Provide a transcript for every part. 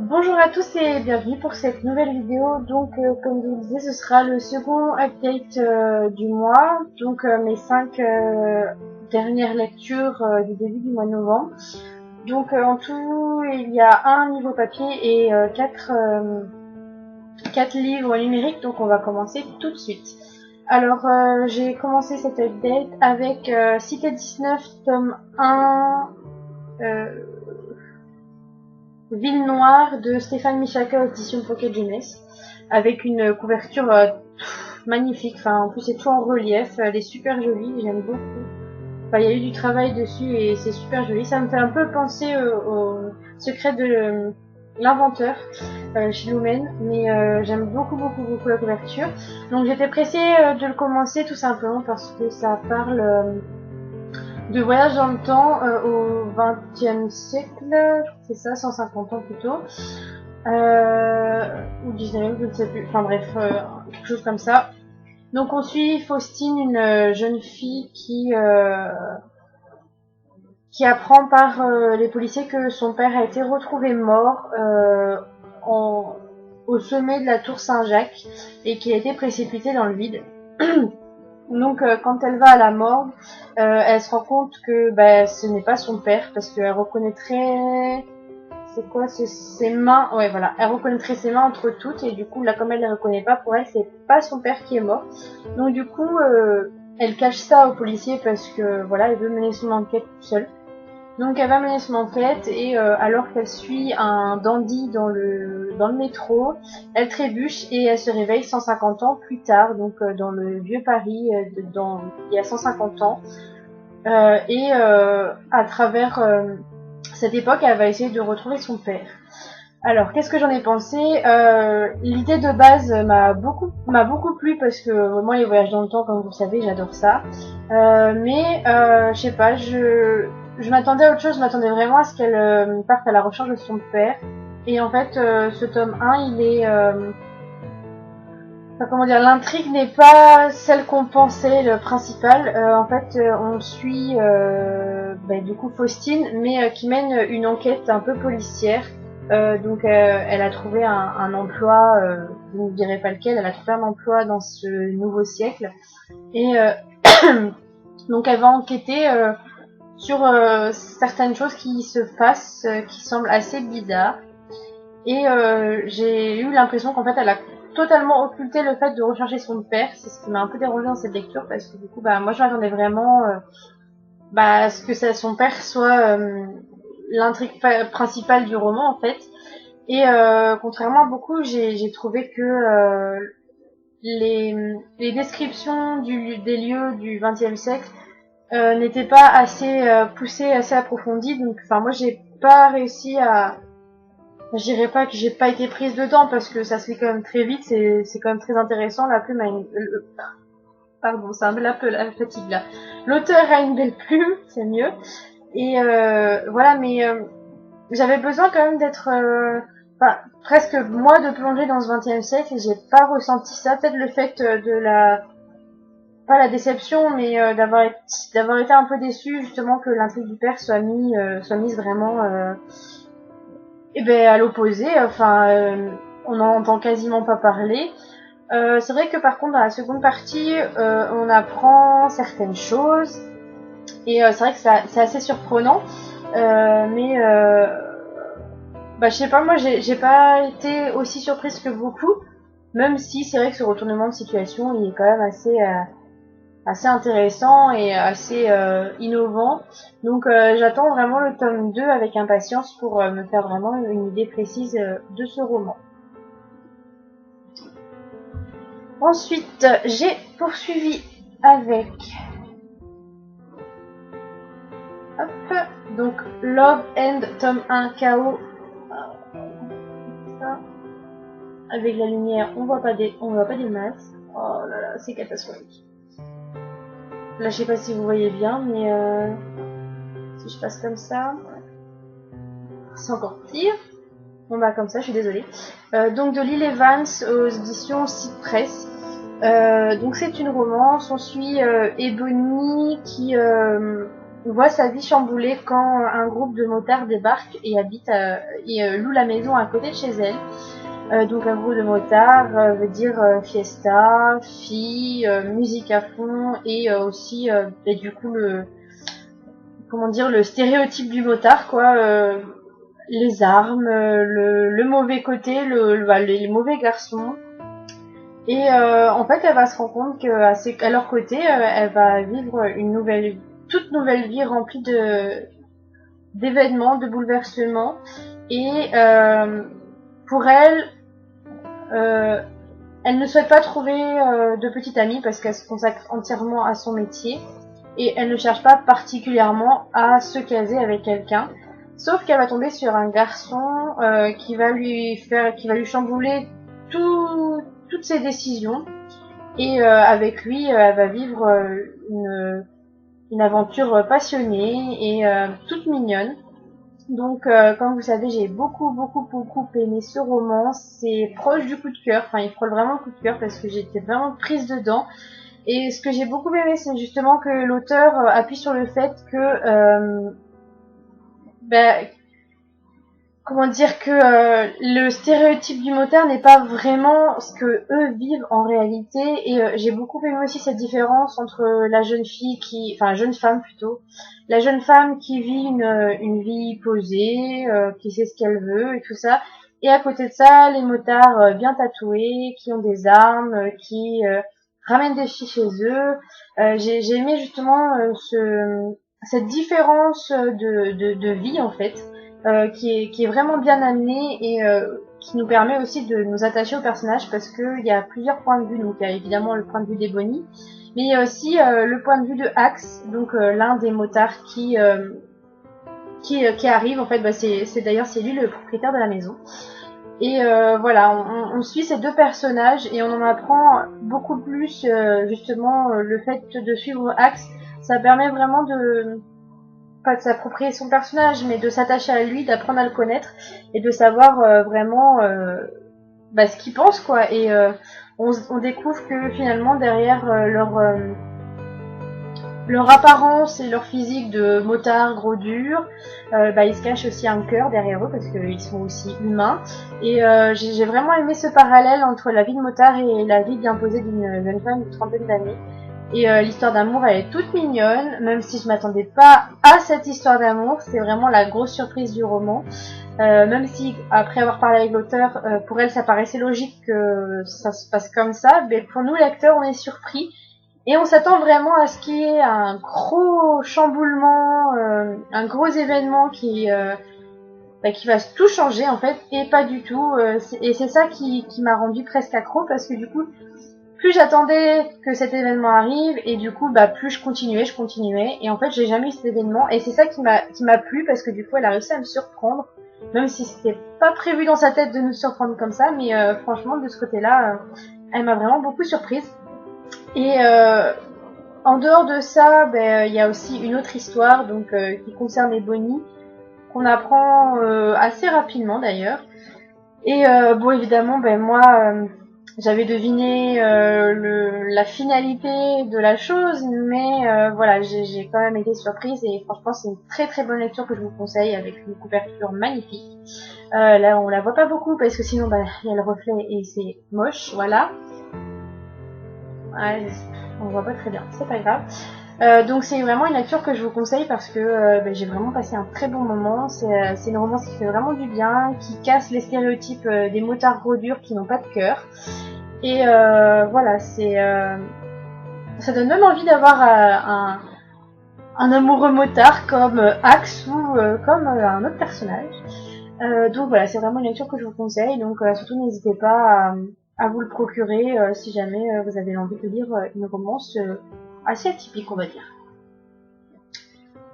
Bonjour à tous et bienvenue pour cette nouvelle vidéo. Donc comme je vous le disais, ce sera le second update du mois. Donc mes 5 dernières lectures du début du mois de novembre. Donc en tout, il y a un livre papier et 4 livres numériques. Donc on va commencer tout de suite. Alors j'ai commencé cette update avec Cité 19 tome 1 Ville Noire de Stéphane Michaka, édition Pocket Jeunesse, avec une couverture magnifique. Enfin, en plus c'est tout en relief, elle est super jolie, j'aime beaucoup. Enfin, il y a eu du travail dessus et c'est super joli. Ça me fait un peu penser au secret de l'inventeur chez Lumen, mais j'aime beaucoup la couverture. Donc j'étais pressée de le commencer tout simplement parce que ça parle de voyage dans le temps au XXe siècle, je crois que c'est ça, 150 ans plutôt, ou 19e, je ne sais plus, enfin bref, quelque chose comme ça. Donc on suit Faustine, une jeune fille qui apprend par les policiers que son père a été retrouvé mort au sommet de la tour Saint-Jacques et qu'il a été précipité dans le vide. Donc quand elle va à la morgue, elle se rend compte que ce n'est pas son père parce qu'elle reconnaîtrait ses mains, ouais voilà, elle reconnaîtrait ses mains entre toutes et du coup là comme elle les reconnaît pas, pour elle c'est pas son père qui est mort. Donc du coup elle cache ça aux policiers parce que voilà, elle veut mener son enquête toute seule. Donc elle va mener son enquête et alors qu'elle suit un dandy dans le métro, elle trébuche et elle se réveille 150 ans plus tard, donc dans le vieux Paris, il y a 150 ans. À travers cette époque, elle va essayer de retrouver son père. Alors, qu'est-ce que j'en ai pensé? L'idée de base m'a beaucoup plu parce que moi, les voyages dans le temps, comme vous le savez, j'adore ça. Je sais pas, je m'attendais à autre chose. Je m'attendais vraiment à ce qu'elle parte à la recherche de son père. Et en fait, ce tome 1, il est... Enfin, comment dire, l'intrigue n'est pas celle qu'on pensait, le principal. En fait, on suit du coup Faustine, mais qui mène une enquête un peu policière. Donc elle a trouvé un emploi, vous ne direz pas lequel, elle a trouvé un emploi dans ce nouveau siècle. Et donc elle va enquêter sur certaines choses qui se passent, qui semblent assez bizarres. Et j'ai eu l'impression qu'en fait elle a totalement occulté le fait de rechercher son père. C'est ce qui m'a un peu dérangé dans cette lecture parce que du coup moi je m'attendais vraiment à ce que son père soit l'intrigue principale du roman en fait. Et contrairement à beaucoup, j'ai trouvé que les descriptions des lieux du XXe siècle n'étaient pas assez poussées, assez approfondies. Donc enfin moi j'ai pas réussi à... Je dirais pas que j'ai pas été prise dedans parce que ça se lit quand même très vite, c'est quand même très intéressant. La plume a une... Pardon, c'est un peu la fatigue là. L'auteur a une belle plume, c'est mieux. Et voilà, mais j'avais besoin quand même d'être... presque moi de plonger dans ce XXe siècle et j'ai pas ressenti ça. Peut-être le fait de pas la déception, mais d'avoir été un peu déçue justement que l'intrigue du père soit mise vraiment à l'opposé. Enfin, on n'en entend quasiment pas parler. C'est vrai que par contre dans la seconde partie, on apprend certaines choses et c'est vrai que c'est assez surprenant. Je sais pas, moi j'ai pas été aussi surprise que beaucoup, même si c'est vrai que ce retournement de situation il est quand même assez intéressant et assez innovant. Donc j'attends vraiment le tome 2 avec impatience pour me faire vraiment une idée précise de ce roman. Ensuite, j'ai poursuivi avec donc Love and tome 1 KO. Avec la lumière, on voit pas des masses. Oh là là, c'est catastrophique. Là, je sais pas si vous voyez bien, mais si je passe comme ça, c'est encore pire. Bon comme ça, je suis désolée. Donc de Lil Evans aux éditions Cypress. Donc c'est une romance. On suit Ebony qui voit sa vie chamboulée quand un groupe de motards débarque et loue la maison à côté de chez elle. Donc un groupe de motards veut dire fiesta, filles, musique à fond et aussi et du coup le stéréotype du motard quoi, les armes, le mauvais côté, les mauvais garçons. Et en fait, elle va se rendre compte qu'à leur côté, elle va vivre toute nouvelle vie remplie d'événements, de bouleversements. Et pour elle, elle ne souhaite pas trouver de petite amie parce qu'elle se consacre entièrement à son métier. Et elle ne cherche pas particulièrement à se caser avec quelqu'un. Sauf qu'elle va tomber sur un garçon qui va lui chambouler toutes ses décisions. Et avec lui, elle va vivre une aventure passionnée et toute mignonne. Donc, comme vous savez, j'ai beaucoup aimé ce roman. C'est proche du coup de cœur. Enfin, il frôle vraiment le coup de cœur parce que j'étais vraiment prise dedans. Et ce que j'ai beaucoup aimé, c'est justement que l'auteur appuie sur le fait que, comment dire, que le stéréotype du motard n'est pas vraiment ce que eux vivent en réalité. Et j'ai beaucoup aimé aussi cette différence entre la jeune femme plutôt, la jeune femme qui vit une vie posée, qui sait ce qu'elle veut et tout ça. Et à côté de ça, les motards bien tatoués, qui ont des armes, qui ramènent des filles chez eux. J'ai aimé justement cette différence de vie en fait, qui est vraiment bien amenée et qui nous permet aussi de nous attacher au personnage parce que il y a plusieurs points de vue. Donc il y a évidemment le point de vue des Bonnie, mais il y a aussi le point de vue de Axe, donc l'un des motards qui arrive en fait. C'est lui le propriétaire de la maison. Et voilà, on suit ces deux personnages et on en apprend beaucoup plus. Justement, le fait de suivre Axe, ça permet vraiment pas de s'approprier son personnage, mais de s'attacher à lui, d'apprendre à le connaître et de savoir vraiment ce qu'il pense quoi. Et on découvre que finalement derrière leur apparence et leur physique de motards gros durs, il se cache aussi un cœur derrière eux parce qu'ils sont aussi humains. Et j'ai vraiment aimé ce parallèle entre la vie de motard et la vie bien posée d'une jeune femme de 30 d'années. Et l'histoire d'amour, elle est toute mignonne, même si je m'attendais pas à cette histoire d'amour. C'est vraiment la grosse surprise du roman. Même si, après avoir parlé avec l'auteur, pour elle, ça paraissait logique que ça se passe comme ça, mais pour nous, lecteurs, on est surpris. Et on s'attend vraiment à ce qu'il y ait un gros chamboulement, un gros événement qui va tout changer, en fait, et pas du tout. Et c'est ça qui m'a rendu presque accro, parce que du coup, plus j'attendais que cet événement arrive, et du coup, plus je continuais, et en fait, j'ai jamais eu cet événement, et c'est ça qui m'a plu, parce que du coup, elle a réussi à me surprendre, même si c'était pas prévu dans sa tête de nous surprendre comme ça, mais franchement, de ce côté-là, elle m'a vraiment beaucoup surprise. Et en dehors de ça, y a aussi une autre histoire, donc qui concerne les Bonnie, qu'on apprend assez rapidement d'ailleurs. Et évidemment, moi, j'avais deviné la finalité de la chose, mais voilà, j'ai quand même été surprise et franchement, c'est une très très bonne lecture que je vous conseille avec une couverture magnifique. Là, on la voit pas beaucoup parce que sinon, il y a le reflet et c'est moche, voilà. Ouais, on voit pas très bien, c'est pas grave. Donc c'est vraiment une lecture que je vous conseille parce que j'ai vraiment passé un très bon moment. C'est une romance qui fait vraiment du bien, qui casse les stéréotypes des motards gros durs qui n'ont pas de cœur. Et voilà, ça donne même envie d'avoir un amoureux motard comme Axe ou comme un autre personnage. Donc voilà, c'est vraiment une lecture que je vous conseille. Donc surtout n'hésitez pas à vous le procurer si jamais vous avez envie de lire une romance assez atypique, on va dire.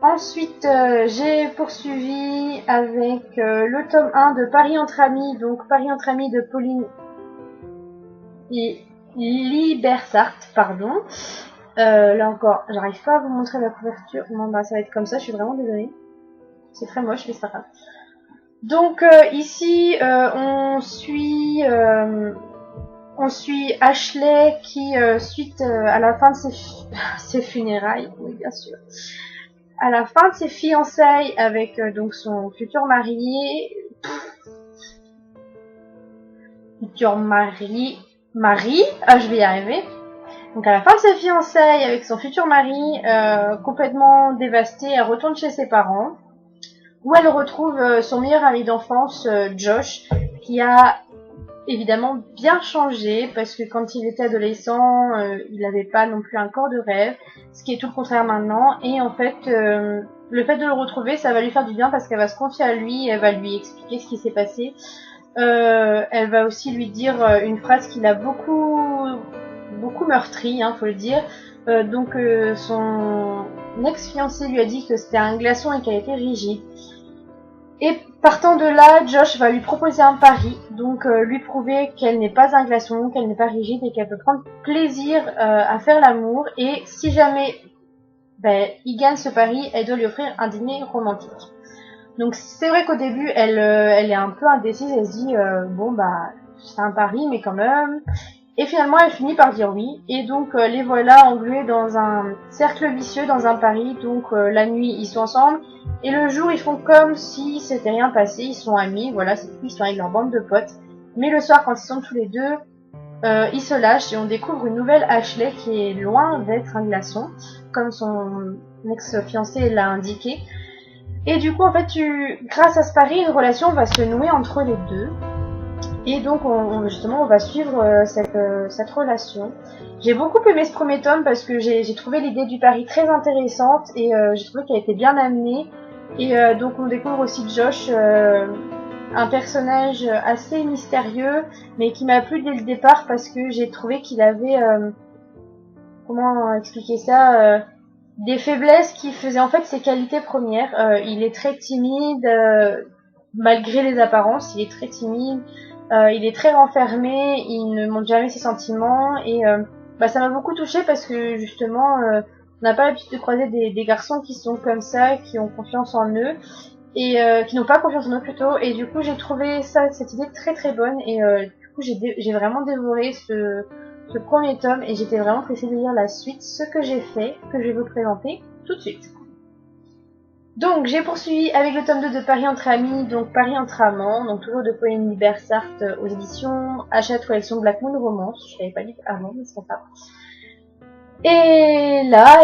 Ensuite, j'ai poursuivi avec le tome 1 de Paris entre amis, donc Paris entre amis de Pauline et Libersart, pardon. Là encore, j'arrive pas à vous montrer la couverture. Non, ça va être comme ça, je suis vraiment désolée. C'est très moche, mais c'est pas grave. Donc ici, on suit Ashley qui, suite à la fin de ses funérailles, oui bien sûr, à la fin de ses fiançailles avec donc son futur mari, je vais y arriver. Donc à la fin de ses fiançailles avec son futur mari, complètement dévastée, elle retourne chez ses parents, où elle retrouve son meilleur ami d'enfance, Josh, qui a évidemment bien changé, parce que quand il était adolescent, il n'avait pas non plus un corps de rêve, ce qui est tout le contraire maintenant, et en fait, le fait de le retrouver, ça va lui faire du bien, parce qu'elle va se confier à lui, elle va lui expliquer ce qui s'est passé, elle va aussi lui dire une phrase qui l'a beaucoup meurtri, faut le dire. Donc son ex-fiancé lui a dit que c'était un glaçon et qu'elle était rigide. Et partant de là, Josh va lui proposer un pari, donc lui prouver qu'elle n'est pas un glaçon, qu'elle n'est pas rigide et qu'elle peut prendre plaisir à faire l'amour. Et si jamais il gagne ce pari, elle doit lui offrir un dîner romantique. Donc c'est vrai qu'au début, elle est un peu indécise, elle se dit c'est un pari, mais quand même. Et finalement, elle finit par dire oui. Et donc les voilà englués dans un cercle vicieux, dans un pari. Donc la nuit, ils sont ensemble. Et le jour, ils font comme si c'était rien passé. Ils sont amis, voilà, ils sont avec leur bande de potes. Mais le soir, quand ils sont tous les deux, ils se lâchent et on découvre une nouvelle Ashley qui est loin d'être un glaçon, comme son ex-fiancé l'a indiqué. Et du coup, en fait, grâce à ce pari, une relation va se nouer entre les deux. Et donc, on va suivre cette relation. J'ai beaucoup aimé ce premier tome parce que j'ai trouvé l'idée du pari très intéressante et j'ai trouvé qu'elle était bien amenée. Et donc, on découvre aussi Josh, un personnage assez mystérieux, mais qui m'a plu dès le départ parce que j'ai trouvé qu'il avait, comment expliquer ça, des faiblesses qui faisaient en fait ses qualités premières. Il est très timide, malgré les apparences, il est très timide. Il est très renfermé, il ne montre jamais ses sentiments et ça m'a beaucoup touchée parce que justement on n'a pas l'habitude de croiser des garçons qui sont comme ça, qui ont confiance en eux et qui n'ont pas confiance en eux plutôt, et du coup j'ai trouvé cette idée très très bonne et du coup j'ai vraiment dévoré ce premier tome et j'étais vraiment pressée de lire la suite, ce que j'ai fait, que je vais vous présenter tout de suite. Donc, j'ai poursuivi avec le tome 2 de Paris entre amis, donc Paris entre amants, donc toujours de Pauline Libersart aux éditions Hachette collection Black Moon Romance. Je l'avais pas lu avant, mais c'est pas grave. Et là,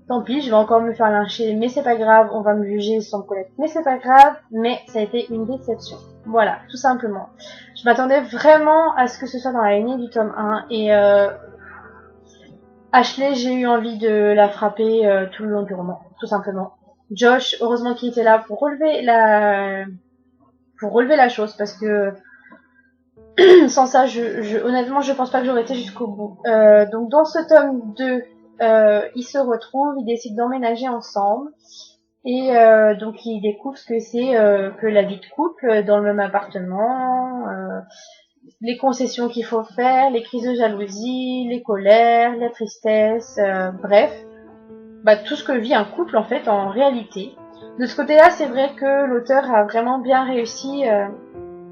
tant pis, je vais encore me faire lyncher, mais c'est pas grave, on va me juger sans me connaître, mais c'est pas grave, mais ça a été une déception. Voilà, tout simplement. Je m'attendais vraiment à ce que ce soit dans la lignée du tome 1, et Ashley, j'ai eu envie de la frapper tout le long du roman, tout simplement. Josh, heureusement qu'il était là pour relever la chose, parce que sans ça, honnêtement, je pense pas que j'aurais été jusqu'au bout. Donc dans ce tome 2, ils se retrouvent, ils décident d'emménager ensemble, et donc ils découvrent ce que c'est que la vie de couple dans le même appartement, les concessions qu'il faut faire, les crises de jalousie, les colères, la tristesse, bref, tout ce que vit un couple en fait en réalité. De ce côté-là, c'est vrai que l'auteur a vraiment bien réussi à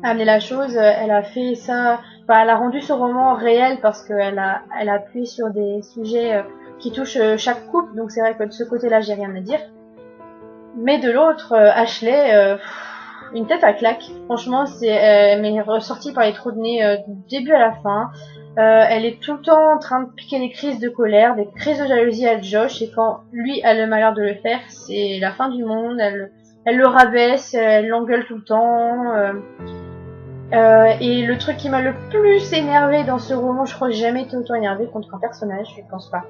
amener la chose. Elle a fait ça, elle a rendu ce roman réel parce qu'elle a appuyé sur des sujets qui touchent chaque couple, donc c'est vrai que de ce côté-là, j'ai rien à dire. Mais de l'autre, Ashley, une tête à claque. Franchement, elle m'est ressortie par les trous de nez du début à la fin. Elle est tout le temps en train de piquer des crises de colère, des crises de jalousie à Josh, et quand lui a le malheur de le faire, c'est la fin du monde. Elle le rabaisse, elle l'engueule tout le temps. Et le truc qui m'a le plus énervé dans ce roman, je crois que j'ai jamais été autant énervée contre un personnage, je pense pas.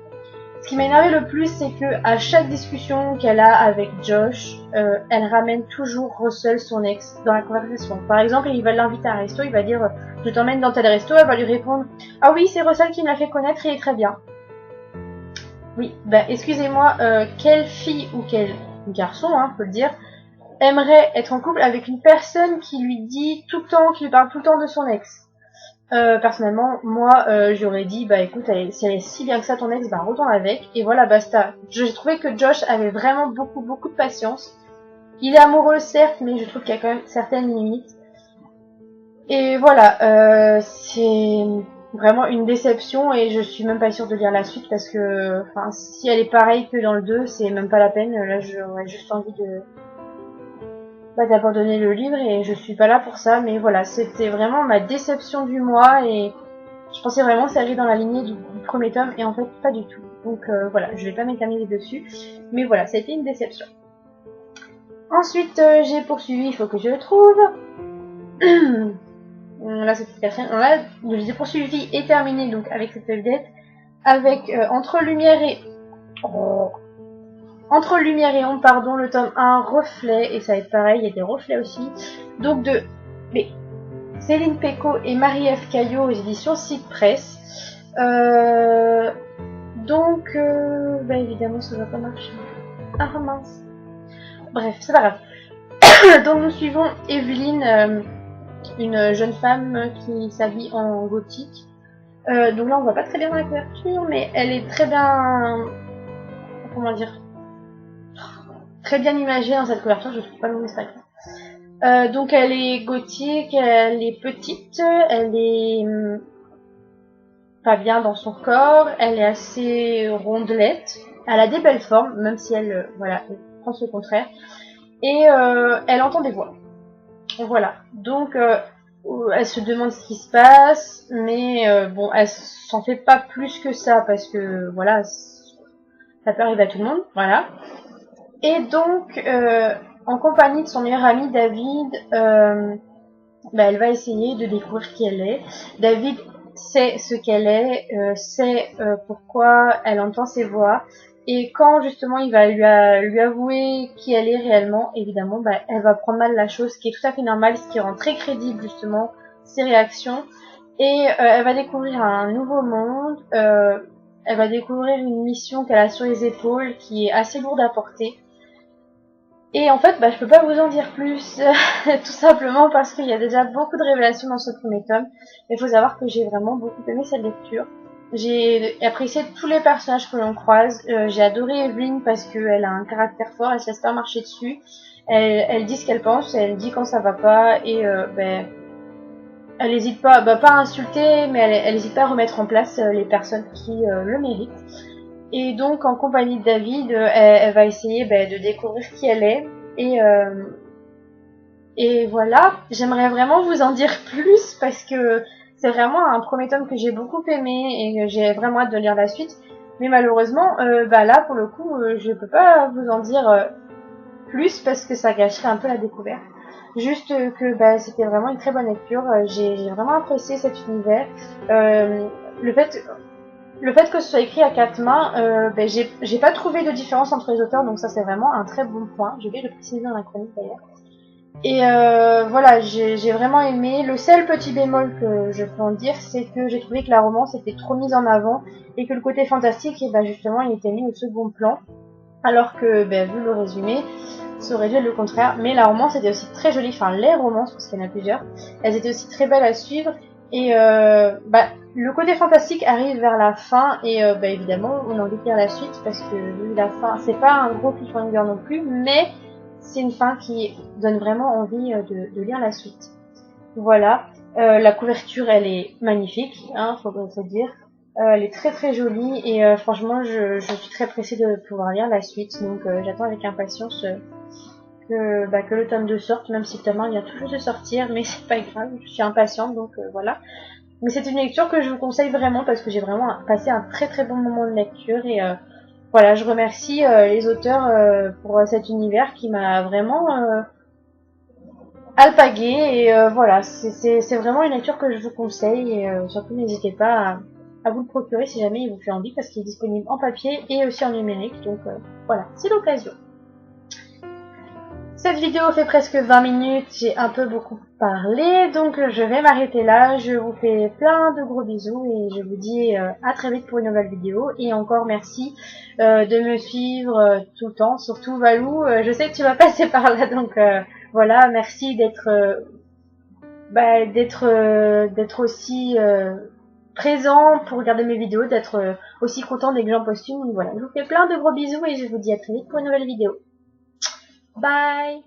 Ce qui m'a énervé le plus, c'est que à chaque discussion qu'elle a avec Josh, elle ramène toujours Russell, son ex, dans la conversation. Par exemple, il va l'inviter à un resto, il va dire « Je t'emmène dans tel resto », elle va lui répondre « Ah oui, c'est Russell qui me l'a fait connaître, il est très bien ». Oui, excusez-moi, quelle fille ou quel garçon, faut le dire, aimerait être en couple avec une personne qui lui dit tout le temps, qui lui parle tout le temps de son ex? Personnellement, moi, j'aurais dit, écoute, si elle est si bien que ça ton ex, retourne avec, et voilà, basta. J'ai trouvé que Josh avait vraiment beaucoup de patience. Il est amoureux, certes, mais je trouve qu'il y a quand même certaines limites. Et voilà, vraiment une déception et je suis même pas sûre de lire la suite parce que enfin si elle est pareille que dans le 2, c'est même pas la peine. Là j'aurais juste envie de d'abandonner le livre et je suis pas là pour ça, mais voilà, c'était vraiment ma déception du mois et je pensais vraiment que ça allait dans la lignée du premier tome et en fait pas du tout. Donc voilà, je vais pas m'éterniser dessus, mais voilà, ça a été une déception. Ensuite j'ai poursuivi, il faut que je le trouve. Là c'était quatrième. Là j'ai poursuivi et terminé donc avec cette vedette, avec Entre Lumière et Ombre, pardon, le tome 1, Reflet, et ça va être pareil, il y a des reflets aussi. Donc de Céline Pecot et Marie-Ève Caillot aux éditions Cid Presse. Donc, bah évidemment, ça va pas marcher. Ah mince. Bref, c'est pas grave. Donc nous suivons Evelyne, une jeune femme qui s'habille en gothique. Donc là, on voit pas très bien dans la couverture, mais elle est très bien... Comment dire, très bien imagée dans cette couverture, je trouve pas le mot exact. Donc elle est gothique, elle est petite, elle est pas bien dans son corps, elle est assez rondelette, elle a des belles formes, même si elle, voilà, elle pense le contraire, et elle entend des voix. Voilà, donc elle se demande ce qui se passe, mais bon, elle s'en fait pas plus que ça, parce que voilà, ça peut arriver à tout le monde, voilà. Et donc, en compagnie de son meilleur ami David, elle va essayer de découvrir qui elle est. David sait ce qu'elle est, sait pourquoi elle entend ses voix. Et quand justement il va lui avouer qui elle est réellement, évidemment, elle va prendre mal la chose, ce qui est tout à fait normal, ce qui rend très crédible justement ses réactions. Et elle va découvrir un nouveau monde. Elle va découvrir une mission qu'elle a sur les épaules qui est assez lourde à porter. Et en fait, je peux pas vous en dire plus, tout simplement parce qu'il y a déjà beaucoup de révélations dans ce premier tome. Il faut savoir que j'ai vraiment beaucoup aimé cette lecture. J'ai apprécié tous les personnages que l'on croise. J'ai adoré Evelyne parce qu'elle a un caractère fort, elle se laisse pas marcher dessus. Elle dit ce qu'elle pense, elle dit quand ça va pas et elle hésite pas, pas à insulter, mais elle hésite pas à remettre en place les personnes qui le méritent. Et donc, en compagnie de David, elle va essayer de découvrir qui elle est. Et voilà, j'aimerais vraiment vous en dire plus parce que c'est vraiment un premier tome que j'ai beaucoup aimé et que j'ai vraiment hâte de lire la suite. Mais malheureusement, là, pour le coup, je peux pas vous en dire plus parce que ça gâcherait un peu la découverte. Juste que c'était vraiment une très bonne lecture. J'ai vraiment apprécié cet univers. Le fait que ce soit écrit à quatre mains, j'ai pas trouvé de différence entre les auteurs, donc ça c'est vraiment un très bon point. Je vais le préciser dans la chronique d'ailleurs. Et voilà, j'ai vraiment aimé. Le seul petit bémol que je peux en dire, c'est que j'ai trouvé que la romance était trop mise en avant et que le côté fantastique, justement, il était mis au second plan. Alors que, vu le résumé, ça aurait dû être le contraire. Mais la romance était aussi très jolie, enfin les romances, parce qu'il y en a plusieurs, elles étaient aussi très belles à suivre. Et le côté fantastique arrive vers la fin et évidemment on a envie de lire la suite parce que la fin, c'est pas un gros cliffhanger non plus, mais c'est une fin qui donne vraiment envie de lire la suite. Voilà, la couverture elle est magnifique, faut dire. Elle est très très jolie et franchement je suis très pressée de pouvoir lire la suite, donc j'attends avec impatience que le tome 2 sorte, même si le tome 1 vient tout juste de sortir, mais c'est pas grave, je suis impatiente, donc voilà. Mais c'est une lecture que je vous conseille vraiment parce que j'ai vraiment passé un très très bon moment de lecture et voilà, je remercie les auteurs pour cet univers qui m'a vraiment alpagué et voilà, c'est vraiment une lecture que je vous conseille et surtout n'hésitez pas à vous le procurer si jamais il vous fait envie parce qu'il est disponible en papier et aussi en numérique, donc voilà, c'est l'occasion. Cette vidéo fait presque 20 minutes, j'ai un peu beaucoup parlé, donc je vais m'arrêter là. Je vous fais plein de gros bisous et je vous dis à très vite pour une nouvelle vidéo. Et encore merci de me suivre tout le temps, surtout Valou, je sais que tu vas passer par là, donc voilà, merci d'être aussi présent pour regarder mes vidéos, d'être aussi content dès que j'en poste une. Donc voilà, je vous fais plein de gros bisous et je vous dis à très vite pour une nouvelle vidéo. Bye.